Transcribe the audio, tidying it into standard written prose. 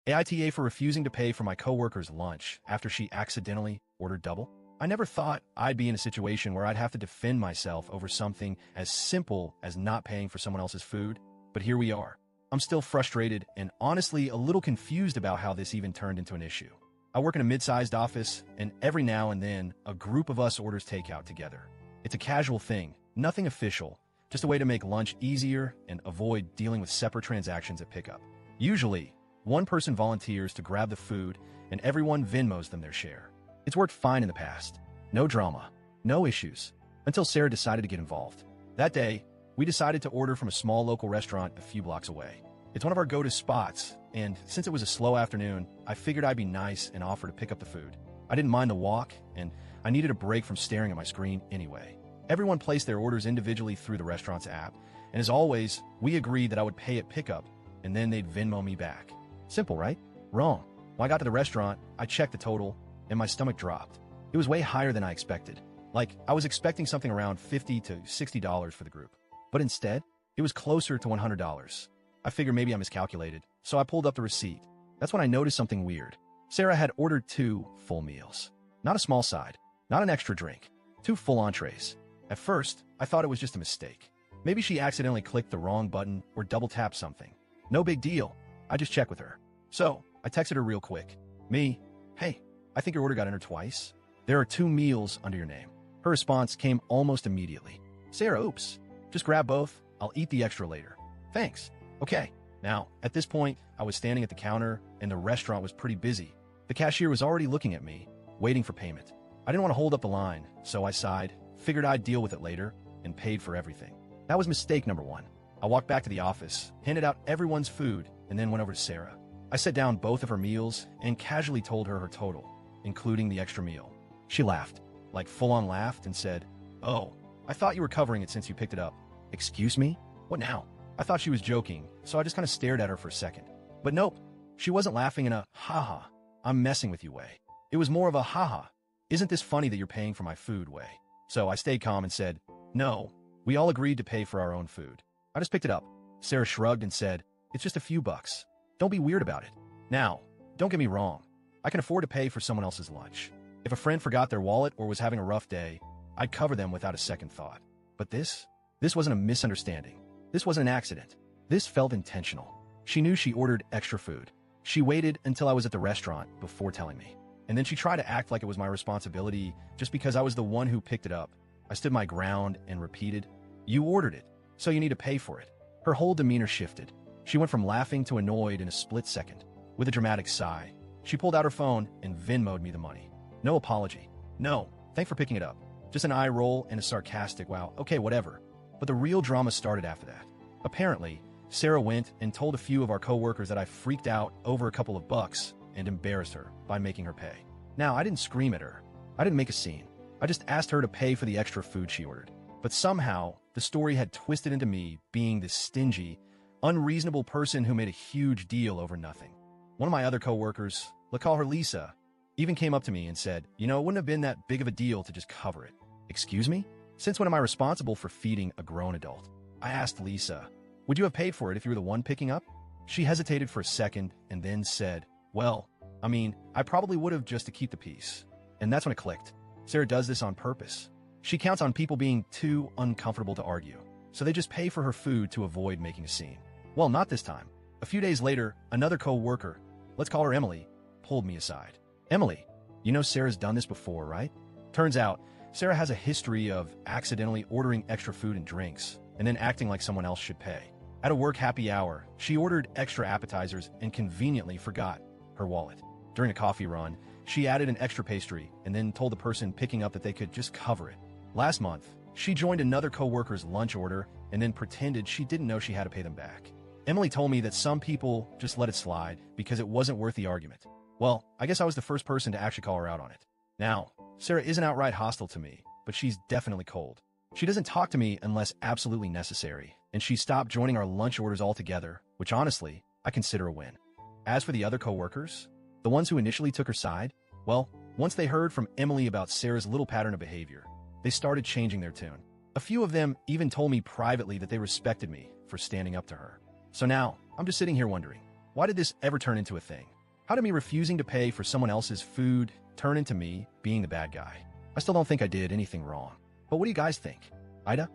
AITA for refusing to pay for my coworker's lunch after she accidentally ordered double? I never thought I'd be in a situation where I'd have to defend myself over something as simple as not paying for someone else's food, but here we are. I'm still frustrated and honestly a little confused about how this even turned into an issue. I work in a mid-sized office, and every now and then, a group of us orders takeout together. It's a casual thing, nothing official, just a way to make lunch easier and avoid dealing with separate transactions at pickup. Usually, one person volunteers to grab the food, and everyone Venmos them their share. It's worked fine in the past. No drama, no issues, until Sarah decided to get involved. That day, we decided to order from a small local restaurant a few blocks away. It's one of our go-to spots, and since it was a slow afternoon, I figured I'd be nice and offer to pick up the food. I didn't mind the walk, and I needed a break from staring at my screen anyway. Everyone placed their orders individually through the restaurant's app, and as always, we agreed that I would pay at pickup, and then they'd Venmo me back. Simple, right? Wrong. When I got to the restaurant, I checked the total, and my stomach dropped. It was way higher than I expected. Like, I was expecting something around $50 to $60 for the group. But instead, it was closer to $100. I figured maybe I miscalculated, so I pulled up the receipt. That's when I noticed something weird. Sarah had ordered 2 full meals. Not a small side, not an extra drink, 2 full entrees. At first, I thought it was just a mistake. Maybe she accidentally clicked the wrong button or double-tapped something. No big deal. I just checked with her. So, I texted her real quick. Hey, I think your order got entered twice. There are 2 meals under your name. Her response came almost immediately. Sarah, oops. Just grab both. I'll eat the extra later. Thanks. Okay. Now, at this point, I was standing at the counter, and the restaurant was pretty busy. The cashier was already looking at me, waiting for payment. I didn't want to hold up the line, so I sighed, figured I'd deal with it later, and paid for everything. That was mistake number 1. I walked back to the office, handed out everyone's food, and then went over to Sarah. I set down both of her meals and casually told her total, including the extra meal. She laughed, like full-on laughed, and said, "Oh, I thought you were covering it since you picked it up." Excuse me? What now? I thought she was joking, so I just kind of stared at her for a second. But nope, she wasn't laughing in a "haha, I'm messing with you" way. It was more of a "haha, isn't this funny that you're paying for my food" way. So I stayed calm and said, "No, we all agreed to pay for our own food. I just picked it up." Sarah shrugged and said, "It's just a few bucks. Don't be weird about it." Now, don't get me wrong. I can afford to pay for someone else's lunch. If a friend forgot their wallet or was having a rough day, I'd cover them without a second thought. But this wasn't a misunderstanding. This wasn't an accident. This felt intentional. She knew she ordered extra food. She waited until I was at the restaurant before telling me. And then she tried to act like it was my responsibility just because I was the one who picked it up. I stood my ground and repeated, "You ordered it, so you need to pay for it." Her whole demeanor shifted. She went from laughing to annoyed in a split second. With a dramatic sigh, she pulled out her phone and Venmo'd me the money. No apology. No, thanks for picking it up. Just an eye roll and a sarcastic, "Wow, okay, whatever." But the real drama started after that. Apparently, Sarah went and told a few of our coworkers that I freaked out over a couple of bucks and embarrassed her by making her pay. Now, I didn't scream at her. I didn't make a scene. I just asked her to pay for the extra food she ordered. But somehow, the story had twisted into me being this stingy, unreasonable person who made a huge deal over nothing. One of my other coworkers, let's call her Lisa, even came up to me and said, "It wouldn't have been that big of a deal to just cover it." Excuse me? Since when am I responsible for feeding a grown adult? I asked Lisa, "Would you have paid for it if you were the one picking up?" She hesitated for a second and then said, "Well, I probably would have just to keep the peace." And that's when it clicked. Sarah does this on purpose. She counts on people being too uncomfortable to argue, so they just pay for her food to avoid making a scene. Well, not this time. A few days later, another co-worker, let's call her Emily, pulled me aside. "Emily, Sarah's done this before, right?" Turns out, Sarah has a history of accidentally ordering extra food and drinks, and then acting like someone else should pay. At a work happy hour, she ordered extra appetizers and conveniently forgot her wallet. During a coffee run, she added an extra pastry and then told the person picking up that they could just cover it. Last month, she joined another coworker's lunch order and then pretended she didn't know she had to pay them back. Emily told me that some people just let it slide because it wasn't worth the argument. Well, I guess I was the first person to actually call her out on it. Now, Sarah isn't outright hostile to me, but she's definitely cold. She doesn't talk to me unless absolutely necessary, and she stopped joining our lunch orders altogether, which honestly, I consider a win. As for the other coworkers, the ones who initially took her side, well, once they heard from Emily about Sarah's little pattern of behavior, they started changing their tune. A few of them even told me privately that they respected me for standing up to her. So now, I'm just sitting here wondering, Why did this ever turn into a thing? How did me refusing to pay for someone else's food turn into me being the bad guy? I still don't think I did anything wrong. But what do you guys think? AITA?